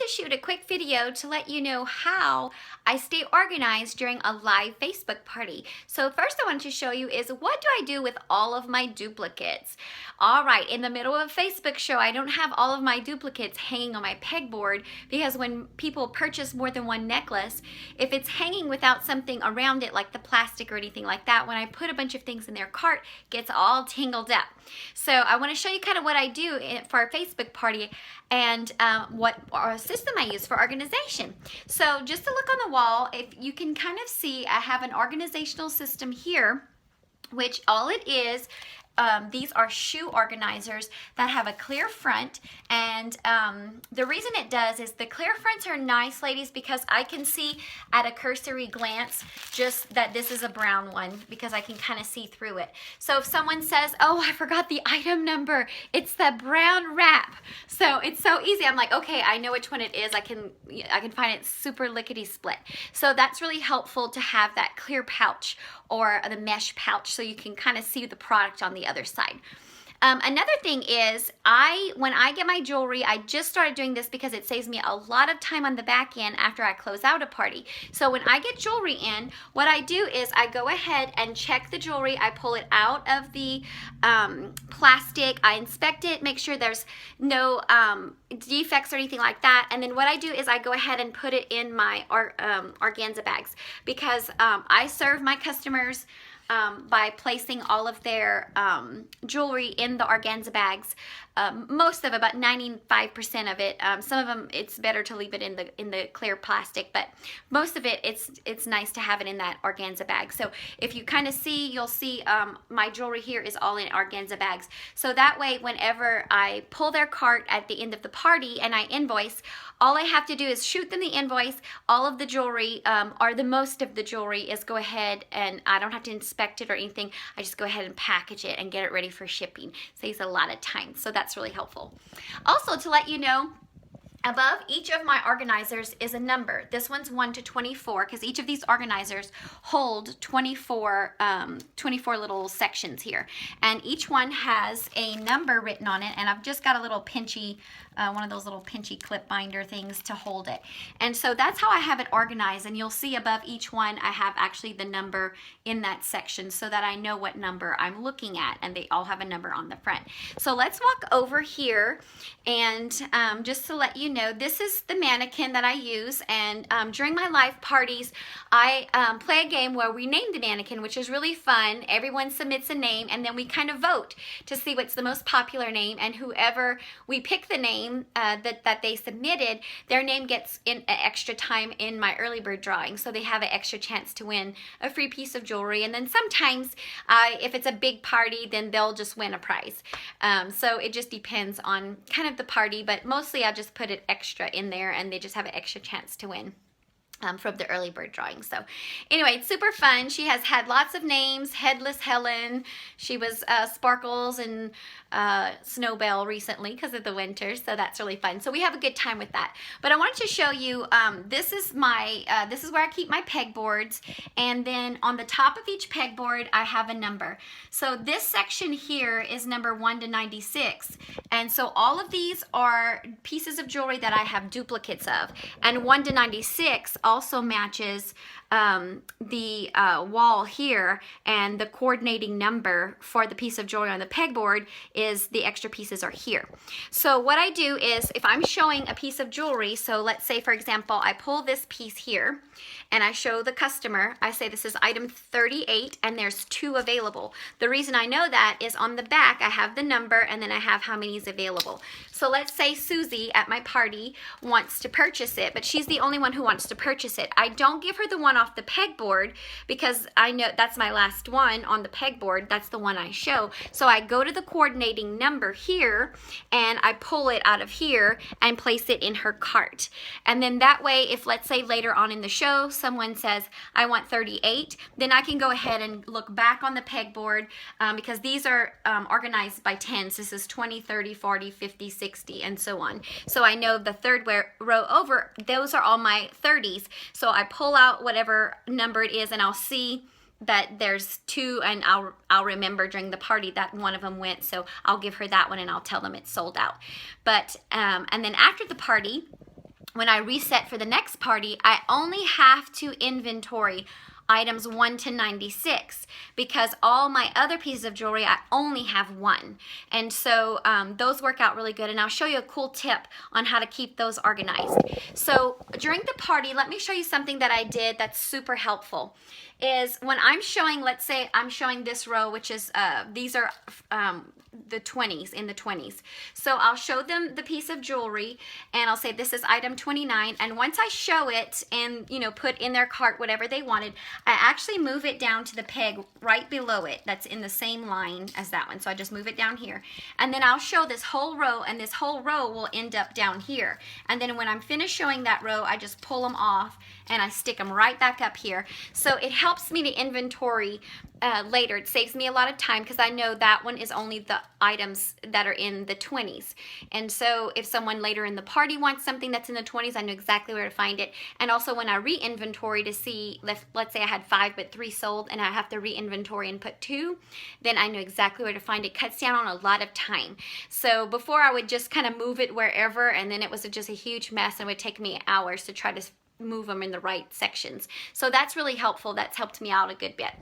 to shoot a quick video to let you know how I stay organized during a live Facebook party. So first I wanted to show you is what do I do with all of my duplicates? All right, in the middle of a Facebook show, I don't have all of my duplicates hanging on my pegboard because when people purchase more than one necklace, if it's hanging without something around it like the plastic or anything like that, when I put a bunch of things in their cart, it gets all tangled up. So I want to show you kind of what I do for a Facebook party and what system I use for organization. So just to look on the wall, if you can kind of see, I have an organizational system here, which all it is, these are shoe organizers that have a clear front, and the reason it does is the clear fronts are nice, ladies, because I can see at a cursory glance just that this is a brown one because I can kind of see through it. So if someone says, oh, I forgot the item number, it's the brown wrap. So it's so easy. I'm like, okay, I know which one it is. I can find it super lickety split. So that's really helpful to have that clear pouch or the mesh pouch so you can kind of see the product on the other side. Another thing is when I get my jewelry, I just started doing this because it saves me a lot of time on the back end after I close out a party. So when I get jewelry in, what I do is I go ahead and check the jewelry. I pull it out of the plastic. I inspect it, make sure there's no defects or anything like that. And then what I do is I go ahead and put it in my organza bags because I serve my customers by placing all of their jewelry in the organza bags. Most of it, about 95% of it. Some of them, it's better to leave it in the clear plastic, but most of it, it's nice to have it in that organza bag. So if you kind of see, you'll see my jewelry here is all in organza bags. So that way, whenever I pull their cart at the end of the party and I invoice, all I have to do is shoot them the invoice. All of the jewelry, or the most of the jewelry, is go ahead and I don't have to inspect it or anything. I just go ahead and package it and get it ready for shipping. Saves a lot of time, so that's really helpful. Also, to let you know, above each of my organizers is a number. This one's 1 to 24 because each of these organizers hold 24 little sections here. And each one has a number written on it, and I've just got a little pinchy, one of those little pinchy clip binder things to hold it. And so that's how I have it organized, and you'll see above each one I have actually the number in that section so that I know what number I'm looking at, and they all have a number on the front. So let's walk over here, and just to let you know, this is the mannequin that I use, and during my live parties I play a game where we name the mannequin, which is really fun. Everyone submits a name and then we kind of vote to see what's the most popular name, and whoever we pick the name that they submitted, their name gets in extra time in my early bird drawing, so they have an extra chance to win a free piece of jewelry. And then sometimes if it's a big party, then they'll just win a prize. So it just depends on kind of the party, but mostly I just put it extra in there and they just have an extra chance to win from the early bird drawing. So anyway, it's super fun. She has had lots of names. Headless Helen. She was Sparkles and Snowbell recently because of the winter, so that's really fun. So we have a good time with that. But I wanted to show you, this is where I keep my pegboards, and then on the top of each pegboard I have a number. So this section here is number 1 to 96, and so all of these are pieces of jewelry that I have duplicates of, and 1 to 96 also matches the wall here, and the coordinating number for the piece of jewelry on the pegboard is the extra pieces are here. So what I do is if I'm showing a piece of jewelry, so let's say for example I pull this piece here and I show the customer, I say this is item 38 and there's 2 available. The reason I know that is on the back I have the number and then I have how many is available. So let's say Susie at my party wants to purchase it, but she's the only one who wants to purchase it. I don't give her the one off the pegboard because I know that's my last one on the pegboard. That's the one I show. So I go to the coordinating number here and I pull it out of here and place it in her cart. And then that way, if let's say later on in the show someone says I want 38, then I can go ahead and look back on the pegboard because these are organized by tens. This is 20, 30, 40, 50, 60, and so on. So I know the third row over, those are all my 30s. So I pull out whatever number it is and I'll see that there's 2, and I'll remember during the party that one of them went, so I'll give her that one and I'll tell them it's sold out. But and then after the party, when I reset for the next party, I only have to inventory items 1 to 96 because all my other pieces of jewelry, I only have one. And so those work out really good. And I'll show you a cool tip on how to keep those organized. So during the party, let me show you something that I did that's super helpful. Is when I'm showing, let's say I'm showing this row, which is, these are the 20s, in the 20s. So I'll show them the piece of jewelry and I'll say this is item 29. And once I show it and, you know, put in their cart whatever they wanted, I actually move it down to the peg right below it that's in the same line as that one. So I just move it down here. And then I'll show this whole row, and this whole row will end up down here. And then when I'm finished showing that row, I just pull them off and I stick them right back up here. So it helps me to inventory later. It saves me a lot of time because I know that one is only the items that are in the 20s. And so if someone later in the party wants something that's in the 20s, I know exactly where to find it. And also when I re-inventory to see, let's say I had 5 but 3 sold and I have to re-inventory and put 2, then I know exactly where to find it. Cuts down on a lot of time. So before I would just kind of move it wherever, and then it was just a huge mess and it would take me hours to try to move them in the right sections. So that's really helpful. That's helped me out a good bit.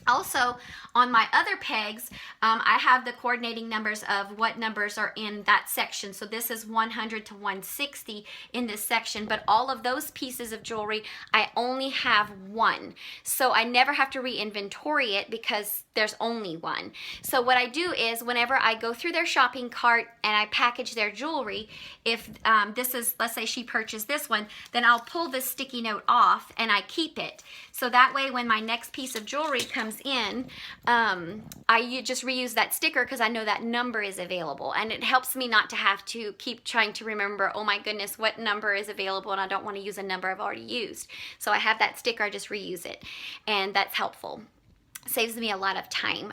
Also, on my other pegs, I have the coordinating numbers of what numbers are in that section. So this is 100 to 160 in this section, but all of those pieces of jewelry, I only have one. So I never have to re-inventory it because there's only one. So what I do is whenever I go through their shopping cart and I package their jewelry, if this is, let's say she purchased this one, then I'll pull this sticky note off and I keep it. So that way when my next piece of jewelry comes in, I just reuse that sticker because I know that number is available, and it helps me not to have to keep trying to remember, oh my goodness, what number is available, and I don't want to use a number I've already used. So I have that sticker, I just reuse it, and that's helpful. Saves me a lot of time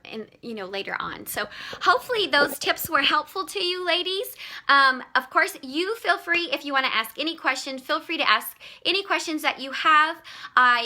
and later on. So hopefully those tips were helpful to you, ladies. Of course, you feel free, if you want to ask any questions, feel free to ask any questions that you have.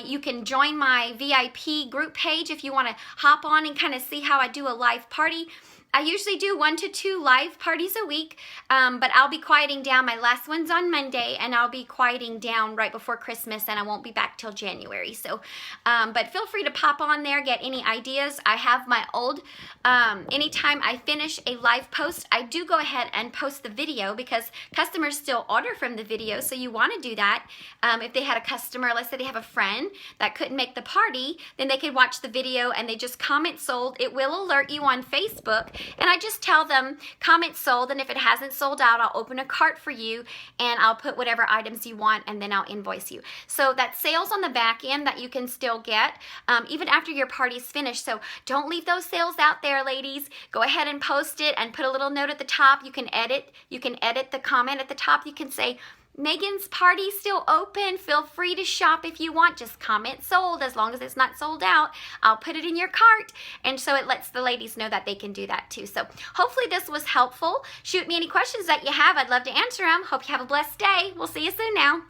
You can join my VIP group page if you want to hop on and kind of see how I do a live party. I usually do 1 to 2 live parties a week, but I'll be quieting down. My last one's on Monday, and I'll be quieting down right before Christmas, and I won't be back till January. So, but feel free to pop on there, get any ideas. I have my old, anytime I finish a live post, I do go ahead and post the video because customers still order from the video, so you want to do that. If they had a customer, let's say they have a friend that couldn't make the party, then they could watch the video and they just comment sold. It will alert you on Facebook. And I just tell them, comment sold, and if it hasn't sold out, I'll open a cart for you, and I'll put whatever items you want, and then I'll invoice you. So that's sales on the back end that you can still get, even after your party's finished. So don't leave those sales out there, ladies. Go ahead and post it, and put a little note at the top. You can edit the comment at the top. You can say, Megan's party's still open. Feel free to shop if you want. Just comment sold as long as it's not sold out. I'll put it in your cart. And so it lets the ladies know that they can do that too. So hopefully this was helpful. Shoot me any questions that you have. I'd love to answer them. Hope you have a blessed day. We'll see you soon now.